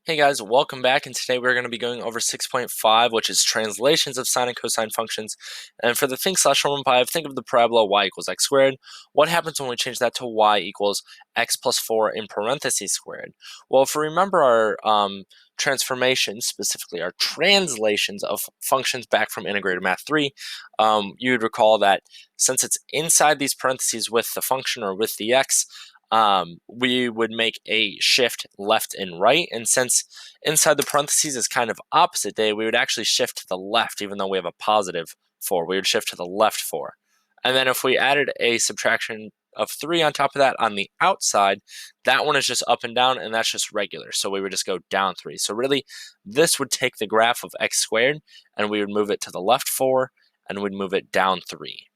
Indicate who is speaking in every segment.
Speaker 1: Hey guys, welcome back, and today we're going to be going over 6.5, which is translations of sine and cosine functions. And for the think/1.5, think of the parabola y equals x squared. What happens when we change that to y equals x plus 4 in parentheses squared? Well, if we remember our transformations, specifically our translations of functions back from integrated math 3, you'd recall that since it's inside these parentheses with the function or with the x, we would make a shift left and right. And since inside the parentheses is kind of opposite day, we would actually shift to the left, even though we have a positive 4. We would shift to the left 4. And then if we added a subtraction of 3 on top of that on the outside, that one is just up and down, and that's just regular. So we would just go down 3. So really, this would take the graph of x squared, and we would move it to the left 4, and we'd move it down 3.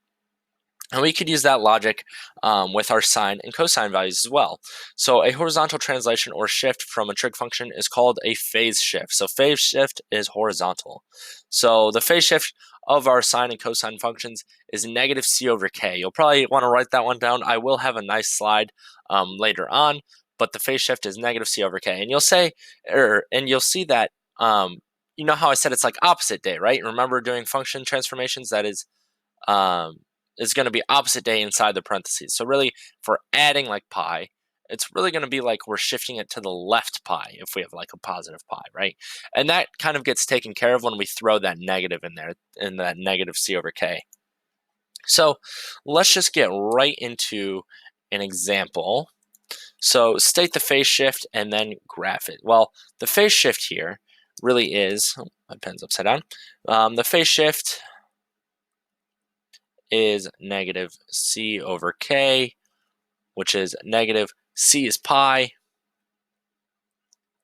Speaker 1: And we could use that logic with our sine and cosine values as well. So a horizontal translation or shift from a trig function is called a phase shift. So phase shift is horizontal. So the phase shift of our sine and cosine functions is negative c over k. You'll probably want to write that one down. I will have a nice slide later on, but the phase shift is negative c over k. And you'll say, and you'll see that, you know how I said it's like opposite day, right? Remember doing function transformations, that is going to be opposite day inside the parentheses. So really, for adding like pi, it's really going to be like we're shifting it to the left pi if we have like a positive pi, right? And that kind of gets taken care of when we throw that negative in there, in that negative c over k. So let's just get right into an example. So state the phase shift and then graph it. Well, the phase shift here really is, oh, my pen's upside down. The phase shift is negative c over k, which is negative c is pi,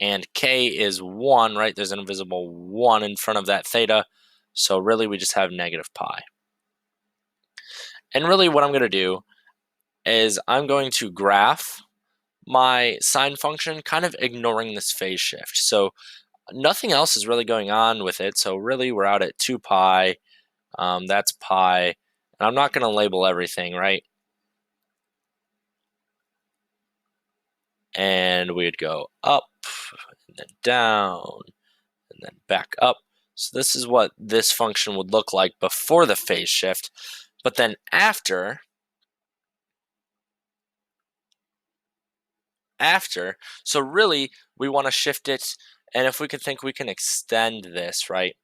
Speaker 1: and k is 1, right? There's an invisible 1 in front of that theta, so really we just have negative pi. And really what I'm going to do is I'm going to graph my sine function, kind of ignoring this phase shift. So nothing else is really going on with it, so really we're out at 2 pi, that's pi, and I'm not going to label everything, right? And we'd go up, and then down, and then back up. So this is what this function would look like before the phase shift. But then after, so really we want to shift it, and if we could think we can extend this, right?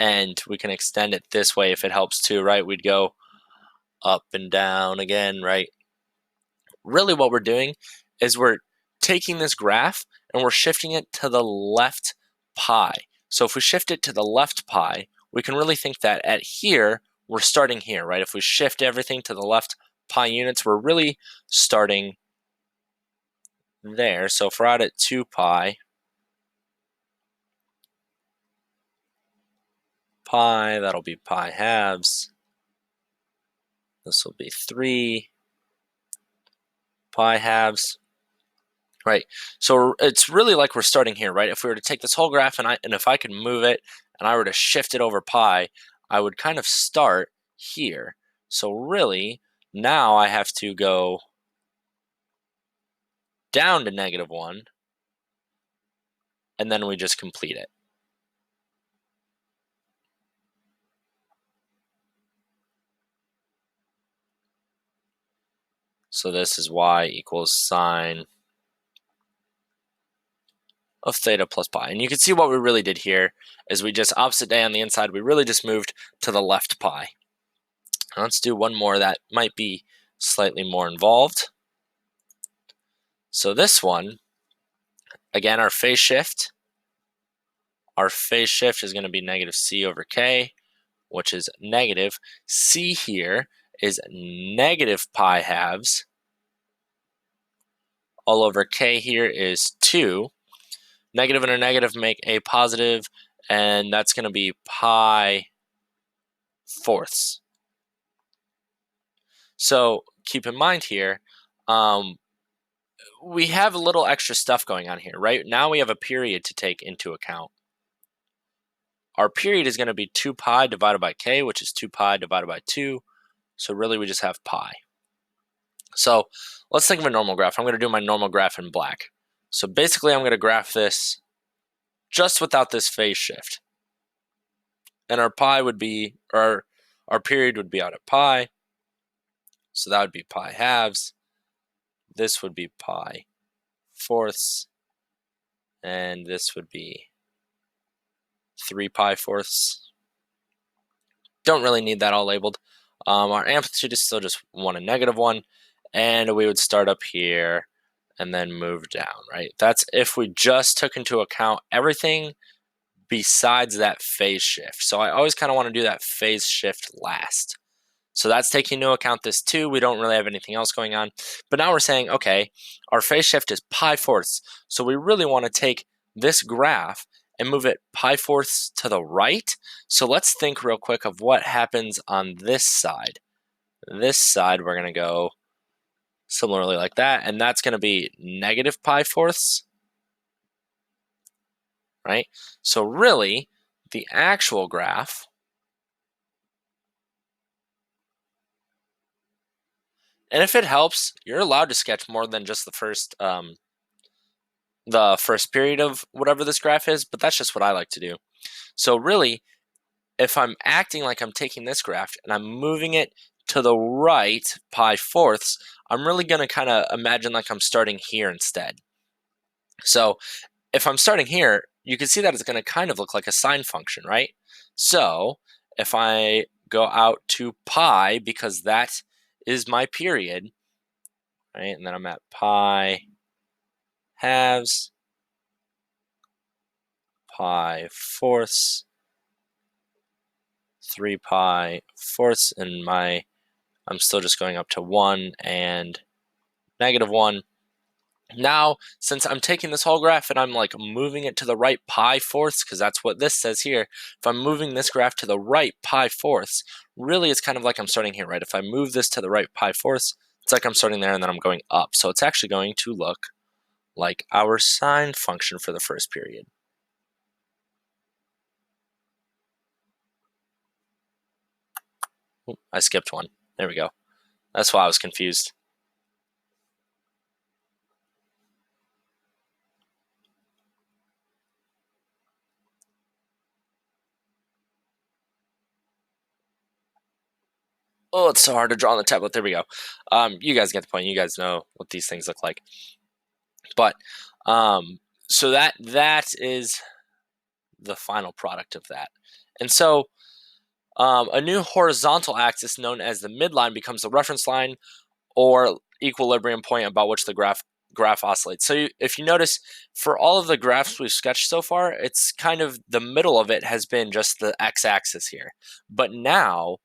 Speaker 1: And we can extend it this way if it helps too, right? We'd go up and down again, right? Really what we're doing is we're taking this graph and we're shifting it to the left pi. So if we shift it to the left pi, we can really think that at here, we're starting here, right? If we shift everything to the left pi units, we're really starting there. So if we're out at 2 pi, that'll be pi halves. This will be 3 pi halves. Right, so it's really like we're starting here, right? If we were to take this whole graph and if I could move it and I were to shift it over pi, I would kind of start here. So really, now I have to go down to negative 1, and then we just complete it. So this is y equals sine of theta plus pi. And you can see what we really did here is we just opposite day on the inside, we really just moved to the left pi. Now let's do one more that might be slightly more involved. So this one, again, our phase shift is going to be negative c over k, which is negative. C here is negative pi halves. All over k here is 2. Negative and a negative make a positive, and that's going to be pi fourths. So keep in mind here, we have a little extra stuff going on here, right? Now we have a period to take into account. Our period is going to be 2 pi divided by k, which is 2 pi divided by 2. So really we just have pi. So let's think of a normal graph. I'm going to do my normal graph in black. So basically I'm going to graph this just without this phase shift. And our pi would be, or our period would be out at pi. So that would be pi halves. This would be pi fourths. And this would be 3 pi fourths. Don't really need that all labeled. Our amplitude is still just 1 and -1. And we would start up here and then move down, right? That's if we just took into account everything besides that phase shift. So I always kind of want to do that phase shift last. So that's taking into account this too. We don't really have anything else going on. But now we're saying, okay, our phase shift is pi fourths. So we really want to take this graph and move it pi fourths to the right. So let's think real quick of what happens on this side. This side, we're going to go similarly like that, and that's going to be negative pi fourths, right? So really, the actual graph, and if it helps, you're allowed to sketch more than just the first period of whatever this graph is, but that's just what I like to do. So really, if I'm acting like I'm taking this graph and I'm moving it to the right pi fourths, I'm really going to kind of imagine like I'm starting here instead. So if I'm starting here, you can see that it's going to kind of look like a sine function, right? So if I go out to pi, because that is my period, right? And then I'm at pi halves, pi fourths, 3 pi fourths, and I'm still just going up to 1 and -1. Now, since I'm taking this whole graph and I'm like moving it to the right pi fourths, because that's what this says here, if I'm moving this graph to the right pi fourths, really it's kind of like I'm starting here, right? If I move this to the right pi fourths, it's like I'm starting there and then I'm going up. So it's actually going to look like our sine function for the first period. Oop, I skipped one. There we go. That's why I was confused. Oh, it's so hard to draw on the tablet. There we go. You guys get the point. You guys know what these things look like. But so that is the final product of that. And so a new horizontal axis known as the midline becomes the reference line or equilibrium point about which the graph oscillates. So if you notice, for all of the graphs we've sketched so far, it's kind of the middle of it has been just the x-axis here. But now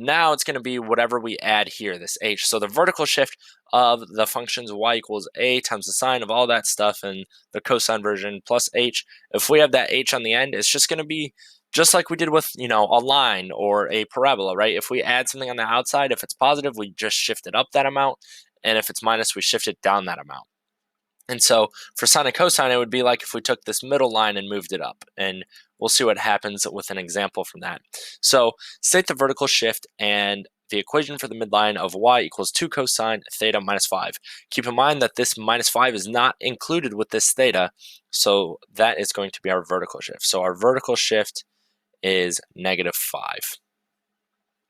Speaker 1: it's going to be whatever we add here, this h. So the vertical shift of the functions y equals a times the sine of all that stuff and the cosine version plus h. If we have that h on the end, it's just going to be just like we did with, a line or a parabola, right? If we add something on the outside, if it's positive, we just shift it up that amount. And if it's minus, we shift it down that amount. And so for sine and cosine, it would be like if we took this middle line and moved it up. And we'll see what happens with an example from that. So state the vertical shift and the equation for the midline of y equals 2 cosine theta minus 5. Keep in mind that this minus 5 is not included with this theta. So that is going to be our vertical shift. So our vertical shift is -5.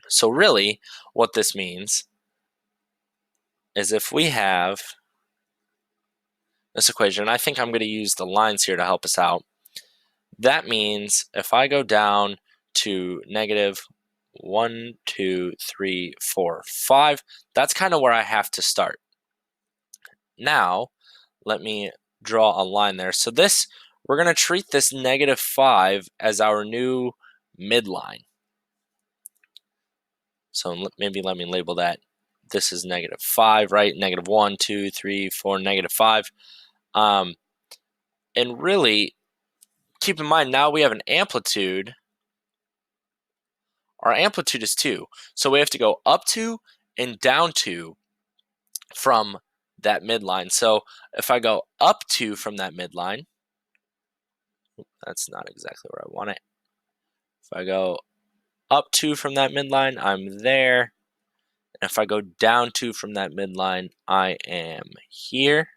Speaker 1: So really, what this means is if we have this equation, and I think I'm going to use the lines here to help us out, that means if I go down to -1, 2, 3, 4, 5, that's kind of where I have to start. Now, let me draw a line there. So this, we're going to treat this -5 as our new midline. So maybe let me label that. This is -5, right? -1, 2, 3, 4, -5. And really, keep in mind, now we have an amplitude. Our amplitude is 2. So we have to go up 2 and down 2 from that midline. So if I go up 2 from that midline, that's not exactly where I want it. If I go up 2 from that midline, I'm there. And if I go down 2 from that midline, I am here.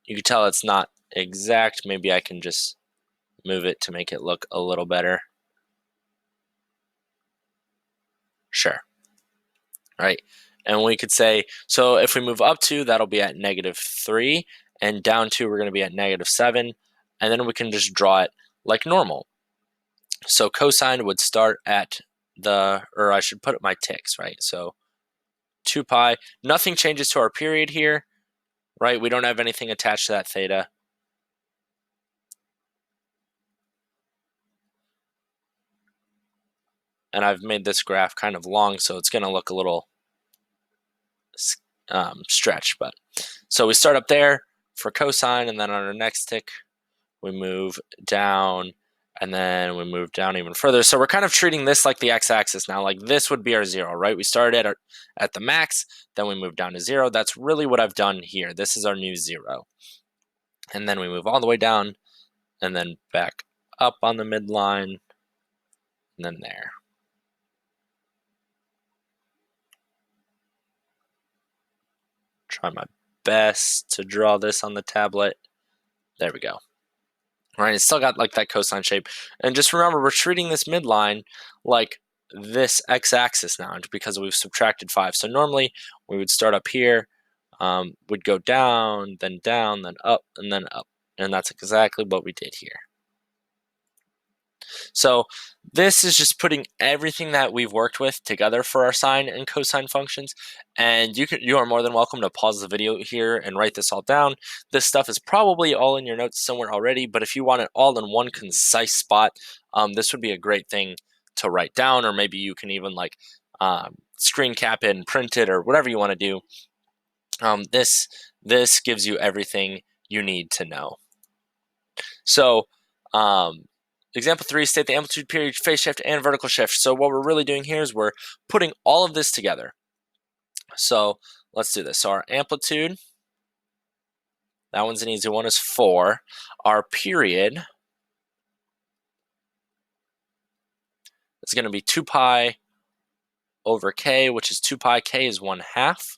Speaker 1: You can tell it's not exact. Maybe I can just move it to make it look a little better. Sure. Right. And we could say, so if we move up 2, that'll be at -3, and down 2, we're going to be at -7, and then we can just draw it like normal. So cosine would start at or I should put my ticks, right? So 2 pi, nothing changes to our period here, right? We don't have anything attached to that theta. And I've made this graph kind of long, so it's going to look a little stretched. But so we start up there for cosine, and then on our next tick, we move down, and then we move down even further. So we're kind of treating this like the x-axis now. Like this would be our 0, right? We started at the max, then we move down to 0. That's really what I've done here. This is our new 0. And then we move all the way down, and then back up on the midline, and then there. Try my best to draw this on the tablet. There we go. All right, it's still got like that cosine shape. And just remember, we're treating this midline like this x-axis now because we've subtracted 5. So normally we would start up here, we'd go down, then up, and then up. And that's exactly what we did here. So this is just putting everything that we've worked with together for our sine and cosine functions. And you are more than welcome to pause the video here and write this all down. This stuff is probably all in your notes somewhere already, but if you want it all in one concise spot, this would be a great thing to write down, or maybe you can even like screen cap it and print it or whatever you want to do. This gives you everything you need to know. So example 3, state the amplitude, period, phase shift, and vertical shift. So what we're really doing here is we're putting all of this together. So let's do this. So our amplitude, that one's an easy one, is 4. Our period is going to be 2 pi over k, which is 2 pi. K is 1/2.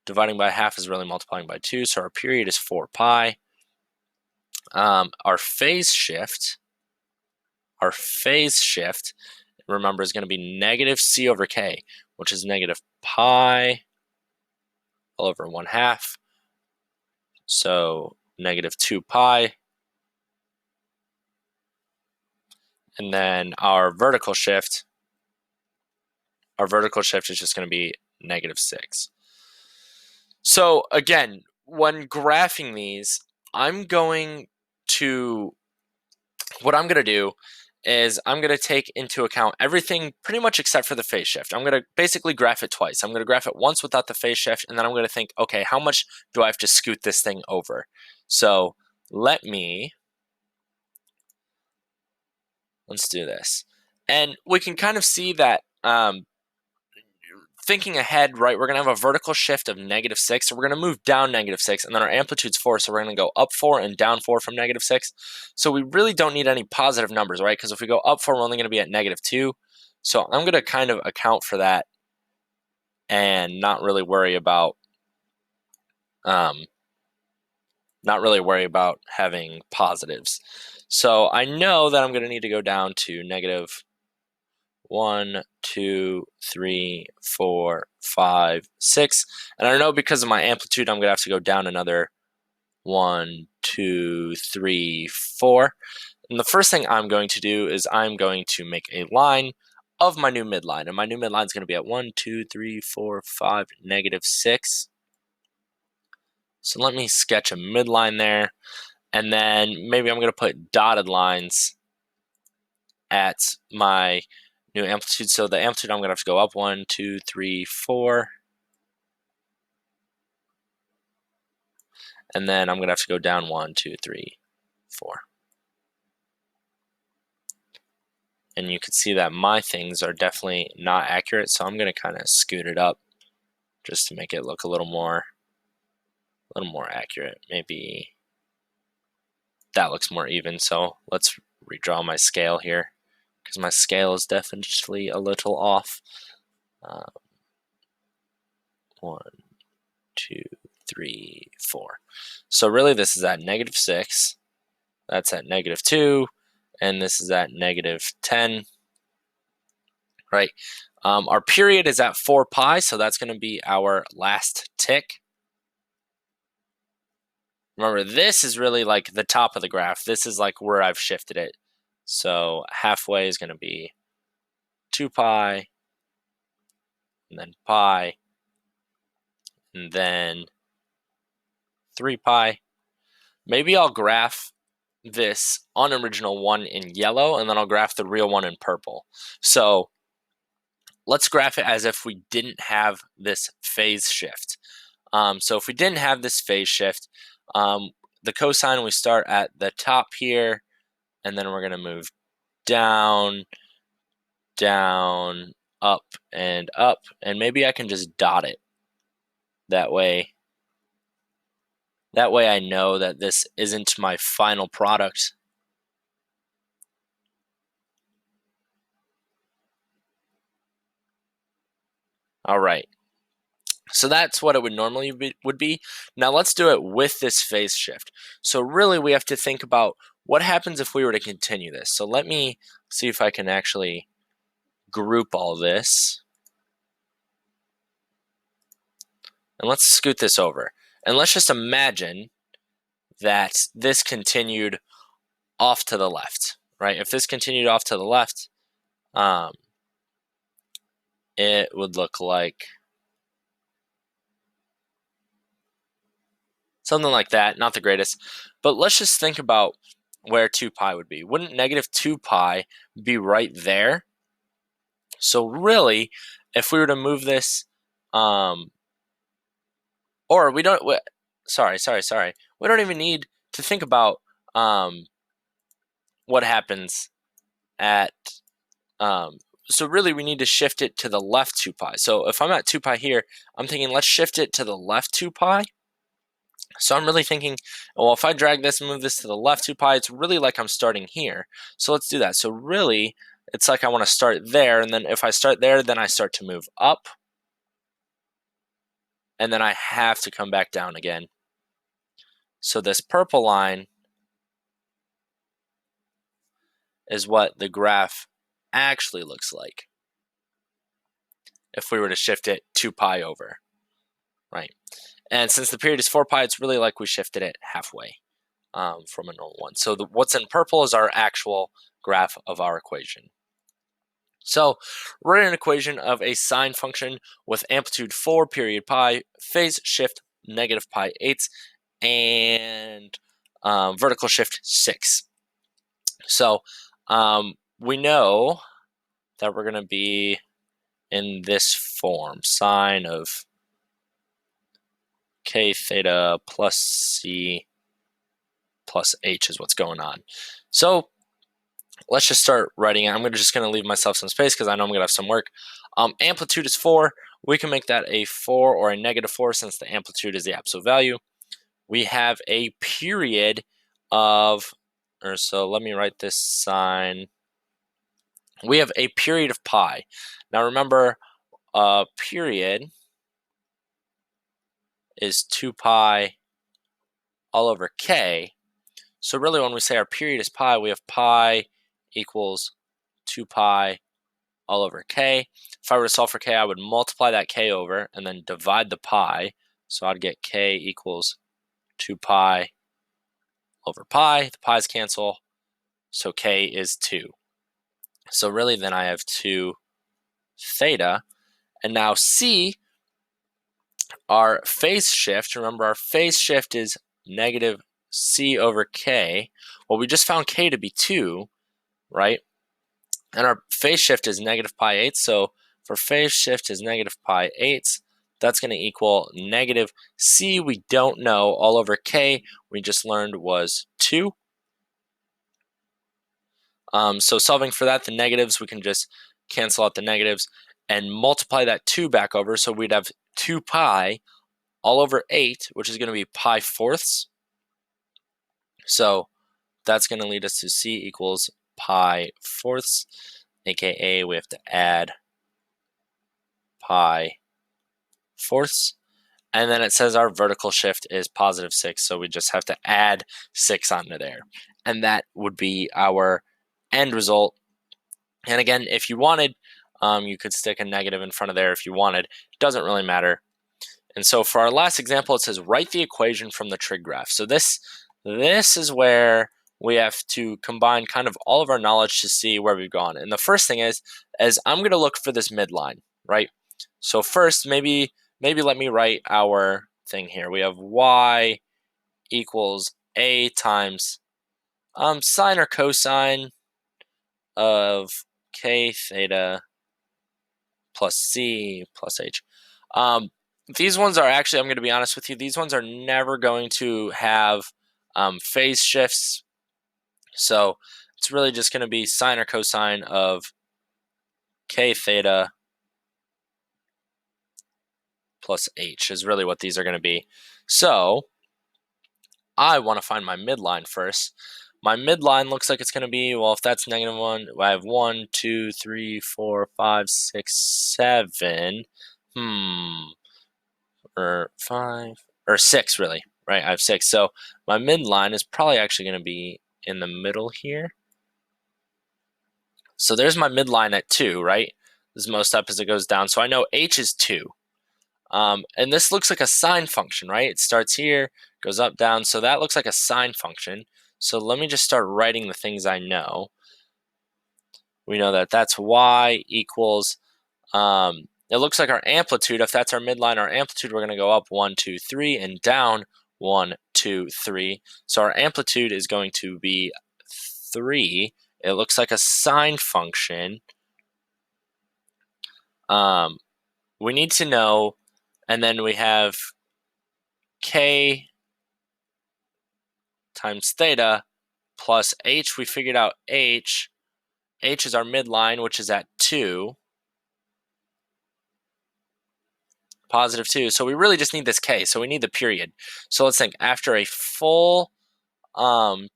Speaker 1: Dividing by half is really multiplying by 2, so our period is 4 pi. Our phase shift, remember, is going to be negative c over k, which is negative pi all over 1/2. So negative 2 pi. And then our vertical shift is just going to be negative 6. So again, when graphing these, what I'm going to do is I'm going to take into account everything pretty much except for the phase shift. I'm going to basically graph it twice. I'm going to graph it once without the phase shift, and then I'm going to think, okay, how much do I have to scoot this thing over? So let's do this. And we can kind of see that thinking ahead, right, we're going to have a vertical shift of negative 6. So we're going to move down negative 6, and then our amplitude's 4, so we're going to go up 4 and down 4 from negative 6. So we really don't need any positive numbers, right? Because if we go up 4, we're only going to be at negative 2. So I'm going to kind of account for that and not really worry about having positives. So I know that I'm going to need to go down to negative 1, 2, 3, 4, 5, 6. And I know because of my amplitude, I'm going to have to go down another 1, 2, 3, 4. And the first thing I'm going to do is I'm going to make a line of my new midline. And my new midline is going to be at 1, 2, 3, 4, 5, negative 6. So let me sketch a midline there. And then maybe I'm going to put dotted lines at my new amplitude. So the amplitude, I'm going to have to go up 1, 2, 3, 4. And then I'm going to have to go down 1, 2, 3, 4. And you can see that my things are definitely not accurate. So I'm going to kind of scoot it up just to make it look a little more accurate. Maybe that looks more even. So let's redraw my scale here, because my scale is definitely a little off. 1, 2, 3, 4. So really this is at -6, that's at -2, and this is at -10, right? Our period is at 4 pi, so that's going to be our last tick. Remember, this is really like the top of the graph. This is like where I've shifted it. So halfway is going to be 2 pi, and then pi, and then 3 pi. Maybe I'll graph this unoriginal one in yellow, and then I'll graph the real one in purple. So let's graph it as if we didn't have this phase shift. So if we didn't have this phase shift, the cosine, we start at the top here, and then we're going to move down, down, up, and maybe I can just dot it. That way I know that this isn't my final product. All right. So that's what it would normally be. Now let's do it with this phase shift. So really we have to think about what happens if we were to continue this. So let me see if I can actually group all this. And let's scoot this over. And let's just imagine that this continued off to the left, right? If this continued off to the left, it would look like something like that. Not the greatest, but let's just think about where 2 pi would be. Wouldn't -2 pi be right there? So really, if we were to move this, or we don't, sorry. We don't even need to think about what happens at, so really we need to shift it to the left 2 pi. So if I'm at 2 pi here, I'm thinking let's shift it to the left 2 pi. So I'm really thinking, well, if I drag this and move this to the left 2 pi, it's really like I'm starting here. So let's do that. So really, it's like I want to start there, and then if I start there, then I start to move up, and then I have to come back down again. So this purple line is what the graph actually looks like if we were to shift it 2 pi over, right? And since the period is 4 pi, it's really like we shifted it halfway from a normal one. So what's in purple is our actual graph of our equation. So write an equation of a sine function with amplitude 4, period pi, phase shift -pi8, and vertical shift 6. So we know that we're going to be in this form. Sine of k theta plus c plus h is what's going on. So let's just start writing it. I'm just going to leave myself some space because I know I'm going to have some work. Amplitude is 4. We can make that a 4 or a -4 since the amplitude is the absolute value. We have a period of, or so let me write this sine. We have a period of pi. Now remember, period is 2 pi all over k. So really when we say our period is pi, we have pi equals 2 pi all over k. If I were to solve for k, I would multiply that k over and then divide the pi. So I'd get k equals 2 pi over pi. The pi's cancel, so k is 2. So really then I have 2 theta. And now c, our phase shift, remember our phase shift is negative c over k. Well, we just found k to be 2, right? And our phase shift is -pi8. So for phase shift is -pi8, that's going to equal negative c, we don't know, all over k, we just learned was 2. So solving for that, the negatives, we can just cancel out the negatives and multiply that 2 back over. So we'd have 2 pi all over 8, which is going to be pi fourths. So that's going to lead us to c equals pi fourths, aka we have to add pi fourths. And then it says our vertical shift is +6, so we just have to add 6 onto there. And that would be our end result. And again, if you wanted, you could stick a negative in front of there if you wanted. It doesn't really matter. And so for our last example, it says write the equation from the trig graph. So this is where we have to combine kind of all of our knowledge to see where we've gone. And the first thing is I'm going to look for this midline, right? So first, maybe let me write our thing here. We have y equals a times sine or cosine of k theta plus c plus h. These ones are actually, I'm going to be honest with you, these ones are never going to have phase shifts. So it's really just going to be sine or cosine of k theta plus h is really what these are going to be. So I want to find my midline first. My midline looks like it's going to be, well, if that's -1, I have 1, 2, 3, 4, 5, 6, 7. Or 5, or 6, really, right? I have 6. So my midline is probably actually going to be in the middle here. So there's my midline at 2, right? This is most up as it goes down. So I know h is 2. And this looks like a sine function, right? It starts here, goes up, down. So that looks like a sine function. So let me just start writing the things I know. We know that that's y equals, it looks like our amplitude, if that's our midline, our amplitude, we're going to go up 1, 2, 3, and down 1, 2, 3. So our amplitude is going to be 3. It looks like a sine function. We need to know, and then we have k times theta plus h. We figured out h. H is our midline, which is at 2. +2. So we really just need this k. So we need the period. So let's think. After a full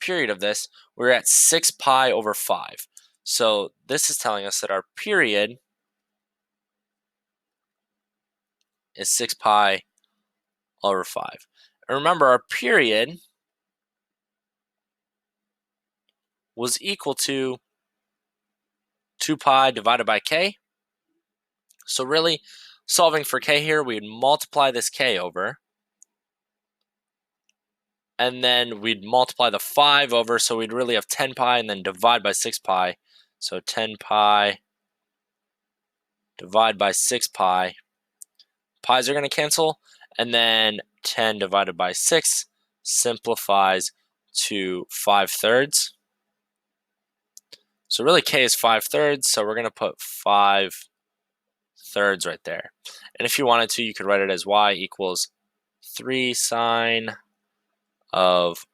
Speaker 1: period of this, we're at 6 pi over 5. So this is telling us that our period is 6 pi over 5. And remember, our period was equal to 2 pi divided by k. So really, solving for k here, we'd multiply this k over. And then we'd multiply the 5 over, so we'd really have 10 pi, and then divide by 6 pi. So 10 pi divide by 6 pi. Pi's are going to cancel, and then 10 divided by 6 simplifies to 5/3. So really k is 5/3, so we're going to put 5/3 right there. And if you wanted to, you could write it as y equals 3 sine of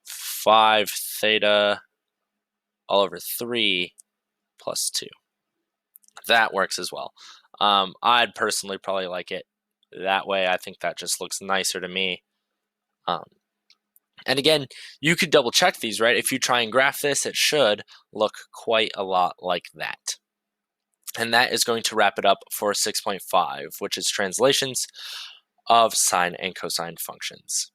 Speaker 1: 5 theta all over 3 plus 2. That works as well. I'd personally probably like it that way. I think that just looks nicer to me. And again, you could double check these, right? If you try and graph this, it should look quite a lot like that. And that is going to wrap it up for 6.5, which is translations of sine and cosine functions.